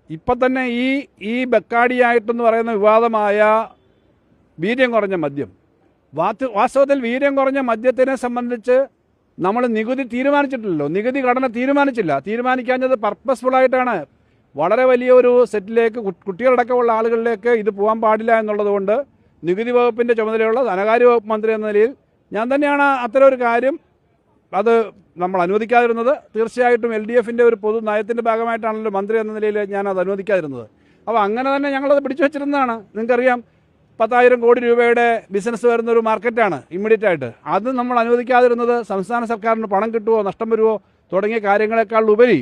ഇപ്പം തന്നെ ഈ ബക്കാഡിയായിട്ടെന്ന് പറയുന്ന വിവാദമായ വീര്യം കുറഞ്ഞ മദ്യം, വാസ്തവത്തിൽ വീര്യം കുറഞ്ഞ മദ്യത്തിനെ സംബന്ധിച്ച് നമ്മൾ നികുതി തീരുമാനിച്ചിട്ടില്ലല്ലോ. നികുതി ഘടന തീരുമാനിക്കാഞ്ഞത് പർപ്പസ്ഫുള്ളായിട്ടാണ്. വളരെ വലിയ ഒരു സെറ്റിലേക്ക് കുട്ടികളടക്കമുള്ള ആളുകളിലേക്ക് ഇത് പോകാൻ പാടില്ല എന്നുള്ളതുകൊണ്ട് നികുതി വകുപ്പിൻ്റെ ചുമതലയുള്ള ധനകാര്യ വകുപ്പ് മന്ത്രി എന്ന നിലയിൽ ഞാൻ തന്നെയാണ് അത്തരം ഒരു കാര്യം അത് നമ്മൾ അനുവദിക്കാതിരുന്നത്. തീർച്ചയായിട്ടും LDFിൻ്റെ ഒരു പൊതു നയത്തിൻ്റെ ഭാഗമായിട്ടാണല്ലോ മന്ത്രി എന്ന നിലയിൽ ഞാനത് അനുവദിക്കാതിരുന്നത്. അപ്പോൾ അങ്ങനെ തന്നെ ഞങ്ങളത് പിടിച്ചു വച്ചിരുന്നതാണ്. നിങ്ങൾക്കറിയാം, 10,000 കോടി രൂപയുടെ ബിസിനസ് വരുന്നൊരു മാർക്കറ്റാണ് ഇമ്മീഡിയറ്റ് ആയിട്ട്. അത് നമ്മൾ അനുവദിക്കാതിരുന്നത് സംസ്ഥാന സർക്കാരിന് പണം കിട്ടുമോ നഷ്ടം വരുമോ തുടങ്ങിയ കാര്യങ്ങളെക്കാൾ ഉപരി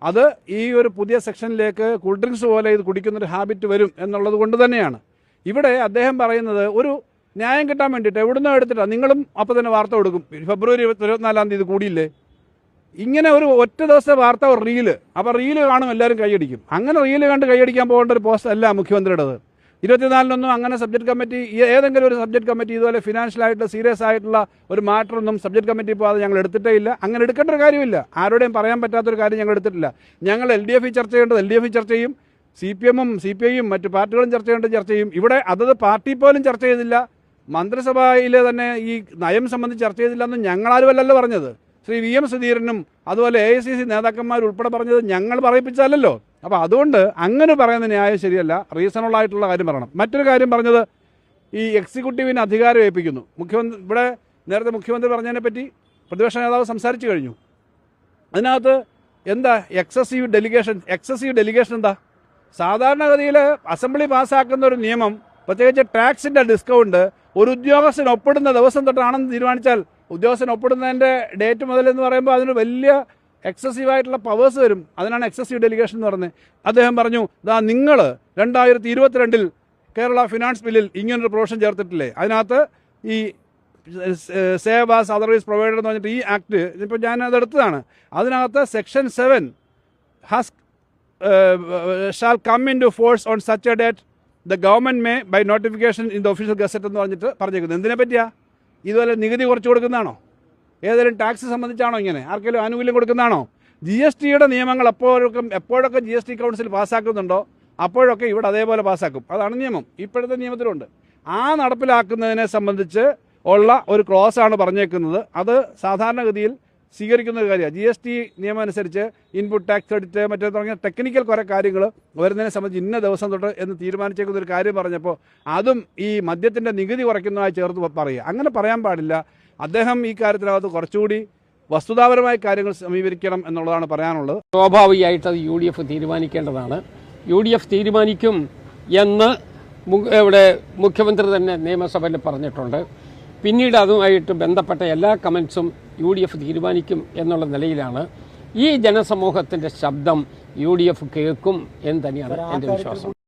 അത് ഈ ഒരു പുതിയ സെക്ഷനിലേക്ക് കൂൾ ഡ്രിങ്ക്സ് പോലെ ഇത് കുടിക്കുന്നൊരു ഹാബിറ്റ് വരും എന്നുള്ളത് കൊണ്ട് തന്നെയാണ്. ഇവിടെ അദ്ദേഹം പറയുന്നത് ഒരു ന്യായം കിട്ടാൻ വേണ്ടിയിട്ട് എവിടുന്നോ എടുത്തിട്ടാണ്. നിങ്ങളും അപ്പോൾ തന്നെ വാർത്ത കൊടുക്കും, ഫെബ്രുവരി 24-ാം തീയതി കൂടിയില്ലേ. ഇങ്ങനെ ഒരു ഒറ്റ ദിവസത്തെ വാർത്ത, ഒരു റീല്, അപ്പോൾ റീല് കാണും, എല്ലാവരും കൈയടിക്കും. അങ്ങനെ റീല് കണ്ട് കൈയടിക്കാൻ പോകേണ്ട ഒരു പോസ്റ്റ് അല്ല മുഖ്യമന്ത്രിയുടേത്. 24-നൊന്നും അങ്ങനെ സബ്ജക്ട് കമ്മിറ്റി, ഏതെങ്കിലും ഒരു സബ്ജക്ട് കമ്മിറ്റി ഇതുപോലെ ഫിനാൻഷ്യലായിട്ട് സീരിയസ് ആയിട്ടുള്ള ഒരു മാറ്ററൊന്നും സബ്ജക്ട് കമ്മിറ്റി പോകാതെ ഞങ്ങൾ എടുത്തിട്ടേ ഇല്ല. അങ്ങനെ എടുക്കേണ്ട ഒരു കാര്യമില്ല. ആരോടെയും പറയാൻ പറ്റാത്തൊരു കാര്യം ഞങ്ങൾ എടുത്തിട്ടില്ല. ഞങ്ങൾ LDF ചർച്ച ചെയ്യേണ്ടത് LDF ചർച്ച ചെയ്യും, CPM-ഉം CPI-യും മറ്റു പാർട്ടികളും ചർച്ച ചെയ്യേണ്ടത് ചർച്ച ചെയ്യും. ഇവിടെ അതത് പാർട്ടി പോലും ചർച്ച ചെയ്തില്ല. മന്ത്രിസഭയിലെ തന്നെ ഈ നയം സംബന്ധിച്ച് ചർച്ച ചെയ്തില്ലെന്ന് ഞങ്ങളാരുമല്ലല്ലോ പറഞ്ഞത്. ശ്രീ VM സുധീരനും അതുപോലെ AICC നേതാക്കന്മാരുൾപ്പെടെ പറഞ്ഞത് ഞങ്ങൾ പറയിപ്പിച്ചല്ലോ. അപ്പോൾ അതുകൊണ്ട് അങ്ങനെ പറയുന്ന ന്യായം ശരിയല്ല. റീസണബിൾ ആയിട്ടുള്ള കാര്യം പറയണം. മറ്റൊരു കാര്യം പറഞ്ഞത് ഈ എക്സിക്യൂട്ടീവിന് അധികാരം ഏൽപ്പിക്കുന്നു. മുഖ്യമന്ത്രി ഇവിടെ നേരത്തെ മുഖ്യമന്ത്രി പറഞ്ഞതിനെ പറ്റി പ്രതിപക്ഷ നേതാവ് സംസാരിച്ചു കഴിഞ്ഞു. അതിനകത്ത് എന്താ എക്സസീവ് ഡെലിഗേഷൻ എന്താ? സാധാരണഗതിയിൽ അസംബ്ലി പാസ്സാക്കുന്ന ഒരു നിയമം, പ്രത്യേകിച്ച് ടാക്സിൻ്റെ ഡിസ്കൗണ്ട് ഒരു ഉദ്യോഗസ്ഥൻ ഒപ്പിടുന്ന ദിവസം തൊട്ടാണെന്ന് തീരുമാനിച്ചാൽ ഉദ്യോഗസ്ഥൻ ഒപ്പിടുന്നതിൻ്റെ ഡേറ്റ് മുതൽ എന്ന് പറയുമ്പോൾ അതിന് വലിയ എക്സസീവായിട്ടുള്ള പവേഴ്സ് വരും. അതിനാണ് എക്സസീവ് ഡെലിഗേഷൻ എന്ന് പറഞ്ഞത്. അദ്ദേഹം പറഞ്ഞു, നിങ്ങൾ 2022 കേരള ഫിനാൻസ് ബില്ലിൽ ഇങ്ങനൊരു പ്രൊവിഷൻ ചേർത്തിട്ടില്ലേ, അതിനകത്ത് ഈ സേവ് ആസ് അതർവൈസ് പ്രൊവൈഡഡ് എന്ന് പറഞ്ഞിട്ട് ഈ ആക്ട്, ഇപ്പോൾ ഞാനതെടുത്തതാണ്, അതിനകത്ത് section 7 shall come into force on such a date the government may by notification in the official gazette എന്ന് പറഞ്ഞിട്ട് പറഞ്ഞേക്കുന്നത്. എന്തിനെ പറ്റിയാ? ഇതുപോലെ നികുതി കുറച്ച് കൊടുക്കുന്നതാണോ? ഏതെങ്കിലും ടാക്സ് സംബന്ധിച്ചാണോ? ഇങ്ങനെ ആർക്കെങ്കിലും ആനുകൂല്യം കൊടുക്കുന്നതാണോ? GSTയുടെ നിയമങ്ങൾ എപ്പോഴൊക്കെ GST കൗൺസിൽ പാസ്സാക്കുന്നുണ്ടോ അപ്പോഴൊക്കെ ഇവിടെ അതേപോലെ പാസ്സാക്കും. അതാണ് നിയമം, ഇപ്പോഴത്തെ നിയമത്തിലുണ്ട്. ആ നടപ്പിലാക്കുന്നതിനെ സംബന്ധിച്ച് ഉള്ള ഒരു ക്ലോസാണ് പറഞ്ഞേക്കുന്നത്. അത് സാധാരണഗതിയിൽ സ്വീകരിക്കുന്ന ഒരു കാര്യമാണ്. GST നിയമം അനുസരിച്ച് ഇൻപുട്ട് ടാക്സ് ക്രെഡിറ്റ് മറ്റേ തുടങ്ങിയ ടെക്നിക്കൽ കുറേ കാര്യങ്ങൾ വരുന്നതിനെ സംബന്ധിച്ച് ഇന്ന ദിവസം തൊട്ട് എന്ന് തീരുമാനിച്ചേക്കുന്ന ഒരു കാര്യം പറഞ്ഞപ്പോൾ അതും ഈ മദ്യത്തിൻ്റെ നികുതി കുറയ്ക്കുന്നതായി ചേർത്ത് പറയുക. അങ്ങനെ പറയാൻ പാടില്ല. അദ്ദേഹം ഈ കാര്യത്തിനകത്ത് കുറച്ചുകൂടി വസ്തുതാപരമായ കാര്യങ്ങൾ സമീകരിക്കണം എന്നുള്ളതാണ് പറയാനുള്ളത്. സ്വാഭാവികമായിട്ട് അത് UDF തീരുമാനിക്കേണ്ടതാണ്. UDF തീരുമാനിക്കും എന്ന് ഇവിടെ മുഖ്യമന്ത്രി തന്നെ നിയമസഭയിൽ പറഞ്ഞിട്ടുണ്ട്. പിന്നീട് അതുമായിട്ട് ബന്ധപ്പെട്ട എല്ലാ കമൻസും UDF തീരുമാനിക്കും എന്നുള്ള നിലയിലാണ് ഈ ജനസമൂഹത്തിൻ്റെ ശബ്ദം UDF കേൾക്കും എന്ന് തന്നെയാണ് എൻ്റെ വിശ്വാസം.